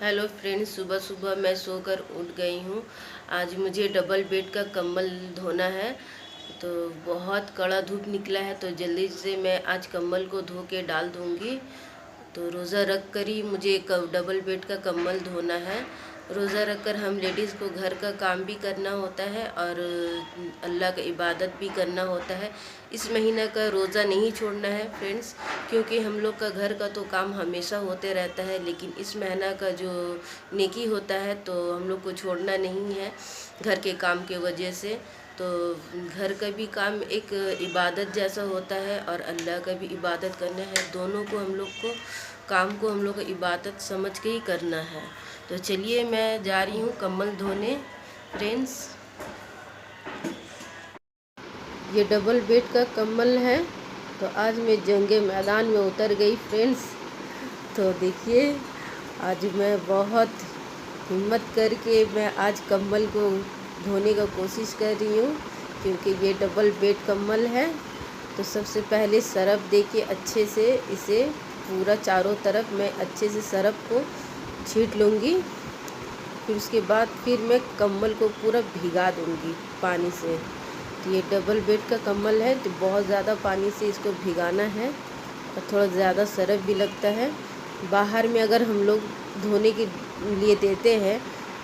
Hello friends, सुबह सुबह मैं सोकर उठ गई हूँ। आज मुझे डबल बेड का कंबल धोना है। तो बहुत कड़ा धूप निकला है, तो जल्दी से मैं आज कंबल को धो के डाल दूँगी। तो रोज़ा रख कर ही मुझे डबल बेड का कंबल धोना है। रोज़ा रख कर हम लेडीज़ को घर का काम भी करना होता है और अल्लाह का इबादत भी करना होता है। इस महीने का रोज़ा नहीं छोड़ना है फ्रेंड्स, क्योंकि हम लोग का घर का तो काम हमेशा होते रहता है, लेकिन इस महीना का जो नेकी होता है तो हम लोग को छोड़ना नहीं है घर के काम के वजह से। तो घर का भी काम एक इबादत जैसा होता है और अल्लाह का भी इबादत करना है। दोनों को हम लोग को काम को हम लोग को इबादत समझ के ही करना है। तो चलिए मैं जा रही हूँ कंबल धोने फ्रेंड्स। ये डबल बेड का कंबल है। तो आज मैं जंगे मैदान में उतर गई फ्रेंड्स। तो देखिए, आज मैं बहुत हिम्मत करके मैं आज कंबल को धोने का कोशिश कर रही हूँ, क्योंकि ये डबल बेड कंबल है। तो सबसे पहले सरफ दे के अच्छे से इसे पूरा चारों तरफ मैं अच्छे से सरफ को छींट लूँगी। फिर उसके बाद फिर मैं कंबल को पूरा भिगा दूँगी पानी से। तो ये डबल बेड का कंबल है, तो बहुत ज़्यादा पानी से इसको भिगाना है और थोड़ा ज़्यादा सरफ भी लगता है। बाहर में अगर हम लोग धोने के लिए देते हैं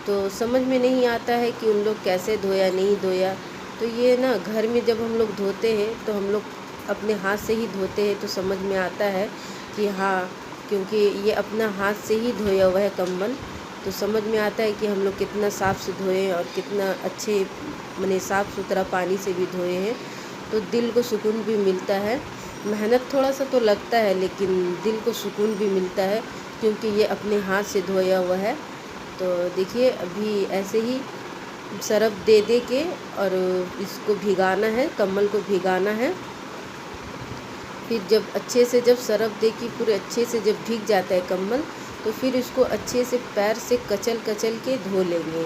तो समझ में नहीं आता है कि उन लोग कैसे धोया नहीं धोया। तो ये ना घर में जब हम लोग धोते हैं तो हम लोग अपने हाथ से ही धोते हैं, तो समझ में आता है कि हाँ, क्योंकि ये अपना हाथ से ही धोया हुआ है कंबल, तो समझ में आता है कि हम लोग कितना साफ़ से धोए और कितना अच्छे माने साफ़ सुथरा पानी से भी धोए हैं। तो दिल को सुकून भी मिलता है। मेहनत थोड़ा सा तो लगता है, लेकिन दिल को सुकून भी मिलता है, क्योंकि ये अपने हाथ से धोया हुआ है। तो देखिए, अभी ऐसे ही सरफ दे दे के और इसको भिगाना है, कंबल को भिगाना है। फिर जब अच्छे से जब सरफ दे के पूरे अच्छे से जब भीग जाता है कंबल, तो फिर इसको अच्छे से पैर से कचल कचल के धो लेंगे।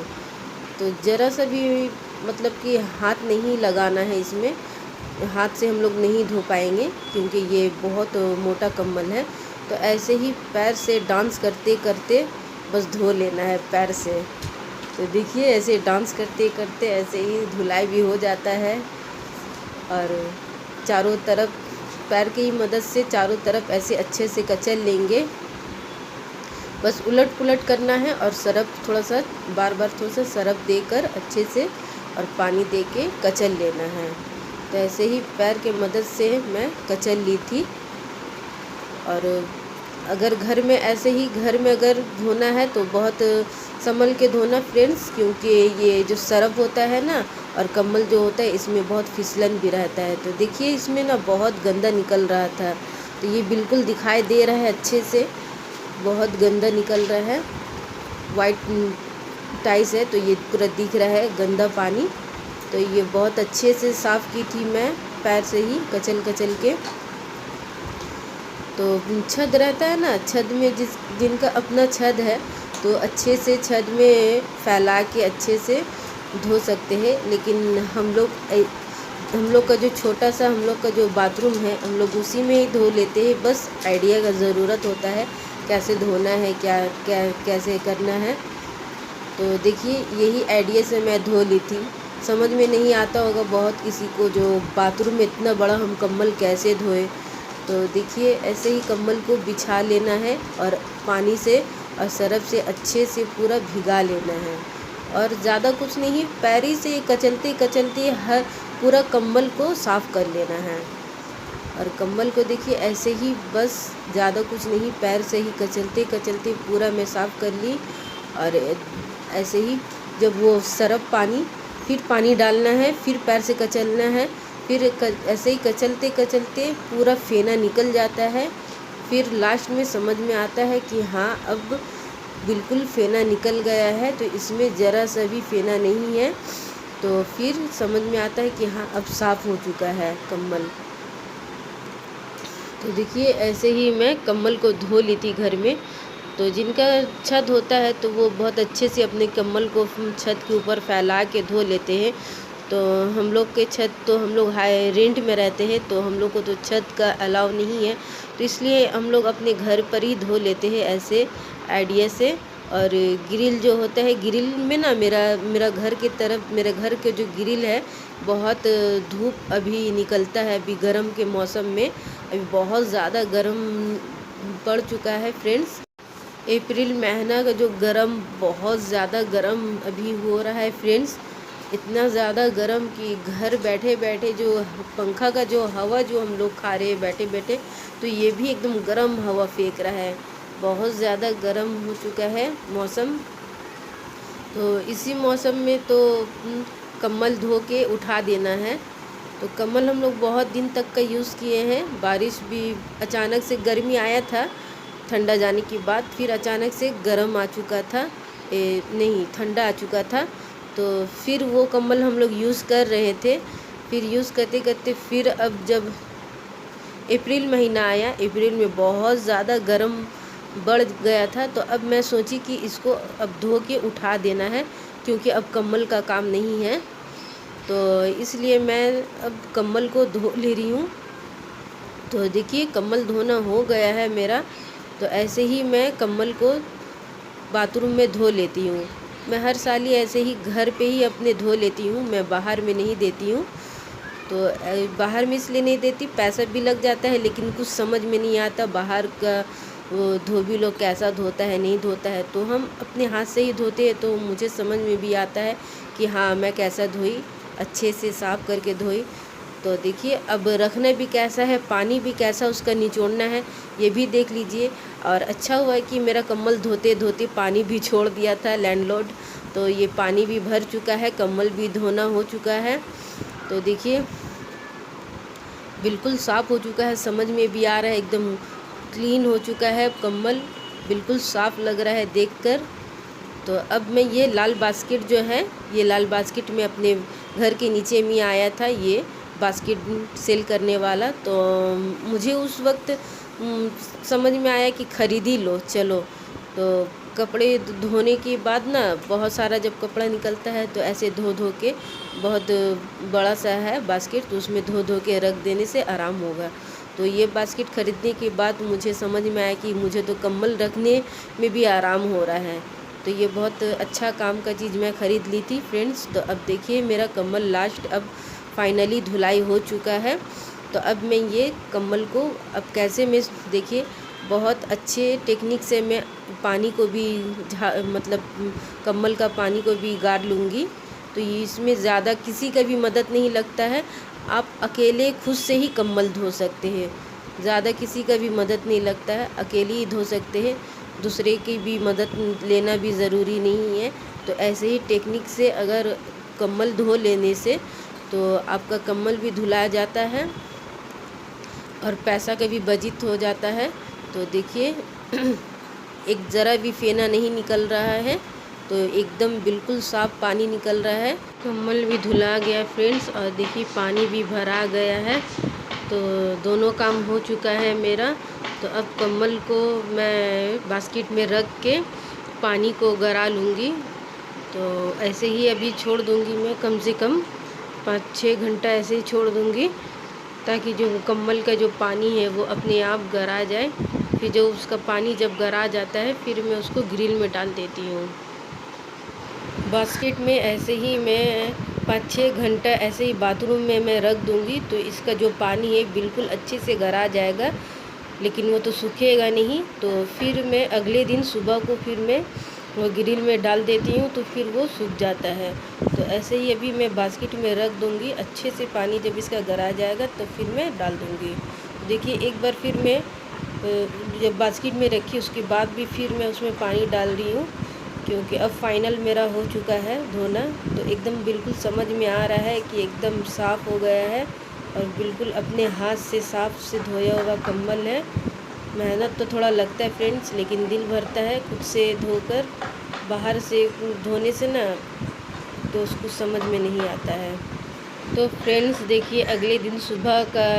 तो ज़रा सा भी मतलब कि हाथ नहीं लगाना है इसमें, हाथ से हम लोग नहीं धो पाएंगे क्योंकि ये बहुत मोटा कंबल है। तो ऐसे ही पैर से डांस करते करते बस धो लेना है पैर से। तो देखिए, ऐसे डांस करते करते ऐसे ही धुलाई भी हो जाता है और चारों तरफ पैर की मदद से चारों तरफ ऐसे अच्छे से कचल लेंगे। बस उलट पुलट करना है और सरफ थोड़ा सा बार बार थोड़ा सा सरफ देकर अच्छे से और पानी दे के कचल लेना है। तो ऐसे ही पैर के मदद से मैं कचल ली थी। और अगर घर में ऐसे ही घर में अगर धोना है तो बहुत संभल के धोना फ्रेंड्स, क्योंकि ये जो सरफ होता है ना और कंबल जो होता है इसमें बहुत फिसलन भी रहता है। तो देखिए, इसमें ना बहुत गंदा निकल रहा था, तो ये बिल्कुल दिखाई दे रहा है अच्छे से, बहुत गंदा निकल रहा है। वाइट टाइल्स है तो ये पूरा दिख रहा है गंदा पानी। तो ये बहुत अच्छे से साफ़ की थी मैं पैर से ही कचल कचल के। तो छत रहता है ना, छत में जिनका अपना छत है तो अच्छे से छत में फैला के अच्छे से धो सकते हैं। लेकिन हम लोग का जो छोटा सा हम लोग का जो बाथरूम है, हम लोग उसी में ही धो लेते हैं। बस आइडिया का ज़रूरत होता है कैसे धोना है, क्या क्या कैसे करना है। तो देखिए, यही आइडिया से मैं धो ली थी। समझ में नहीं आता होगा बहुत किसी को, जो बाथरूम में इतना बड़ा हम कंबल कैसे धोए। तो देखिए, ऐसे ही कंबल को बिछा लेना है और पानी से और सरफ से अच्छे से पूरा भिगा लेना है। और ज़्यादा कुछ नहीं, पैर ही से कचलते कचलते हर पूरा कंबल को साफ़ कर लेना है। और कंबल को देखिए ऐसे ही बस ज़्यादा कुछ नहीं, पैर से ही कचलते कचलते पूरा मैं साफ़ कर ली। और ऐसे ही जब वो सरफ पानी फिर पानी डालना है, फिर पैर से कचलना है, फिर ऐसे ही कचलते कचलते पूरा फेना निकल जाता है। फिर लास्ट में समझ में आता है कि हाँ, अब बिल्कुल फेना निकल गया है, तो इसमें ज़रा सा भी फेना नहीं है। तो फिर समझ में आता है कि हाँ, अब साफ़ हो चुका है कंबल। तो देखिए, ऐसे ही मैं कंबल को धो ली थी घर में। तो जिनका छत होता है तो वो बहुत अच्छे से अपने कंबल को छत के ऊपर फैला के धो लेते हैं। तो हम लोग के छत तो हम लोग हाई रेंट में रहते हैं, तो हम लोग को तो छत का अलाउ नहीं है, तो इसलिए हम लोग अपने घर पर ही धो लेते हैं ऐसे आइडिया से। और ग्रिल जो होता है, ग्रिल में ना मेरा घर की तरफ, मेरे घर के जो ग्रिल है बहुत धूप अभी निकलता है। अभी गर्म के मौसम में अभी बहुत ज़्यादा गर्म पड़ चुका है फ्रेंड्स। अप्रैल महीना का जो गर्म, बहुत ज़्यादा गर्म अभी हो रहा है फ्रेंड्स। इतना ज़्यादा गर्म कि घर बैठे बैठे जो पंखा का जो हवा जो हम लोग खा रहे हैं बैठे बैठे, तो ये भी एकदम गर्म हवा फेंक रहा है। बहुत ज़्यादा गर्म हो चुका है मौसम। तो इसी मौसम में तो कम्बल धो के उठा देना है। तो कम्बल हम लोग बहुत दिन तक का यूज़ किए हैं। बारिश भी अचानक से, गर्मी आया था ठंडा जाने के बाद, फिर अचानक से गर्म आ चुका था, नहीं ठंडा आ चुका था। तो फिर वो कम्बल हम लोग यूज़ कर रहे थे। फिर यूज़ करते करते फिर अब जब अप्रैल महीना आया, अप्रैल में बहुत ज़्यादा गर्म बढ़ गया था। तो अब मैं सोची कि इसको अब धो के उठा देना है, क्योंकि अब कम्बल का काम नहीं है। तो इसलिए मैं अब कम्बल को धो ले रही हूँ। तो देखिए कम्बल धोना हो गया है मेरा। तो ऐसे ही मैं कम्बल को बाथरूम में धो लेती हूँ। मैं हर साल ही ऐसे ही घर पे ही अपने धो लेती हूँ, मैं बाहर में नहीं देती हूँ। तो बाहर में इसलिए नहीं देती, पैसा भी लग जाता है, लेकिन कुछ समझ में नहीं आता बाहर का वो धोबी लोग कैसा धोता है नहीं धोता है। तो हम अपने हाथ से ही धोते हैं, तो मुझे समझ में भी आता है कि हाँ मैं कैसा धोई, अच्छे से साफ़ करके धोई। तो देखिए अब रखना भी कैसा है, पानी भी कैसा उसका निचोड़ना है, ये भी देख लीजिए। और अच्छा हुआ है कि मेरा कम्बल धोते धोते पानी भी छोड़ दिया था लैंडलॉर्ड, तो ये पानी भी भर चुका है, कम्बल भी धोना हो चुका है। तो देखिए बिल्कुल साफ़ हो चुका है, समझ में भी आ रहा है, एकदम क्लीन हो चुका है कम्बल, बिल्कुल साफ़ लग रहा है देखकर। तो अब मैं ये लाल बास्केट जो है, ये लाल बास्केट में अपने घर के नीचे में आया था ये बास्केट सेल करने वाला। तो मुझे उस वक्त समझ में आया कि ख़रीद ही लो चलो। तो कपड़े धोने के बाद ना बहुत सारा जब कपड़ा निकलता है तो ऐसे धो धो के, बहुत बड़ा सा है बास्केट, तो उसमें धो धो के रख देने से आराम होगा। तो ये बास्केट ख़रीदने के बाद मुझे समझ में आया कि मुझे तो कम्बल रखने में भी आराम हो रहा है। तो ये बहुत अच्छा काम का चीज़ मैं ख़रीद ली थी फ्रेंड्स। तो अब देखिए मेरा कम्बल लास्ट अब फाइनली धुलाई हो चुका है। तो अब मैं ये कम्बल को अब कैसे, मैं देखिए बहुत अच्छे टेक्निक से मैं पानी को भी मतलब कम्बल का पानी को भी गाड़ लूँगी। तो इसमें ज़्यादा किसी का भी मदद नहीं लगता है, आप अकेले खुद से ही कम्बल धो सकते हैं, ज़्यादा किसी का भी मदद नहीं लगता है, अकेले ही धो सकते हैं, दूसरे की भी मदद लेना भी ज़रूरी नहीं है। तो ऐसे ही टेक्निक से अगर कम्बल धो लेने से तो आपका कम्बल भी धुला जाता है और पैसा का भी बचत हो जाता है। तो देखिए एक ज़रा भी फेना नहीं निकल रहा है, तो एकदम बिल्कुल साफ़ पानी निकल रहा है। कम्बल भी धुला गया फ्रेंड्स, और देखिए पानी भी भरा गया है। तो दोनों काम हो चुका है मेरा। तो अब कम्बल को मैं बास्केट में रख के पानी को गरा लूँगी। तो ऐसे ही अभी छोड़ दूँगी मैं, कम से कम 5-6 घंटा ऐसे ही छोड़ दूँगी, ताकि जो कम्बल का जो पानी है वो अपने आप गरा जाए। फिर जो उसका पानी जब गरा जाता है फिर मैं उसको ग्रिल में डाल देती हूँ। बास्केट में ऐसे ही मैं 5-6 घंटा ऐसे ही बाथरूम में मैं रख दूँगी, तो इसका जो पानी है बिल्कुल अच्छे से गरा जाएगा, लेकिन वो तो सूखेगा नहीं। तो फिर मैं अगले दिन सुबह को फिर मैं वो ग्रिल में डाल देती हूँ, तो फिर वो सूख जाता है। तो ऐसे ही अभी मैं बास्केट में रख दूँगी, अच्छे से पानी जब इसका गरा जाएगा तो फिर मैं डाल दूँगी। देखिए एक बार फिर मैं जब बास्केट में रखी उसके बाद भी फिर मैं उसमें पानी डाल रही हूँ, क्योंकि अब फाइनल मेरा हो चुका है धोना। तो एकदम बिल्कुल समझ में आ रहा है कि एकदम साफ़ हो गया है, और बिल्कुल अपने हाथ से साफ़ से धोया हुआ कम्बल है। मेहनत तो थोड़ा लगता है फ्रेंड्स, लेकिन दिल भरता है खुद से धोकर। बाहर से धोने से ना तो उसको समझ में नहीं आता है। तो फ्रेंड्स देखिए अगले दिन सुबह का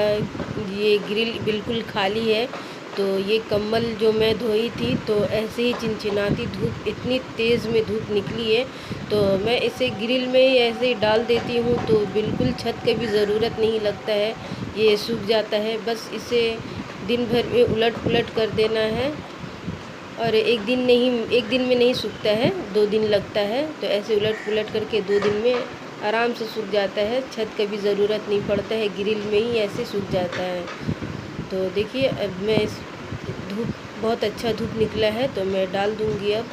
ये ग्रिल बिल्कुल खाली है। तो ये कम्बल जो मैं धोई थी, तो ऐसे ही चिनचिनाती धूप, इतनी तेज़ में धूप निकली है, तो मैं इसे ग्रिल में ही ऐसे ही डाल देती हूँ। तो बिल्कुल छत की भी ज़रूरत नहीं लगता है, ये सूख जाता है। बस इसे दिन भर में उलट पुलट कर देना है, और एक दिन में नहीं सूखता है, 2 दिन लगता है। तो ऐसे उलट पुलट करके 2 दिन में आराम से सूख जाता है। छत का भी ज़रूरत नहीं पड़ता है, ग्रिल में ही ऐसे सूख जाता है। तो देखिए अब मैं इस धूप बहुत अच्छा धूप निकला है तो मैं डाल दूँगी अब।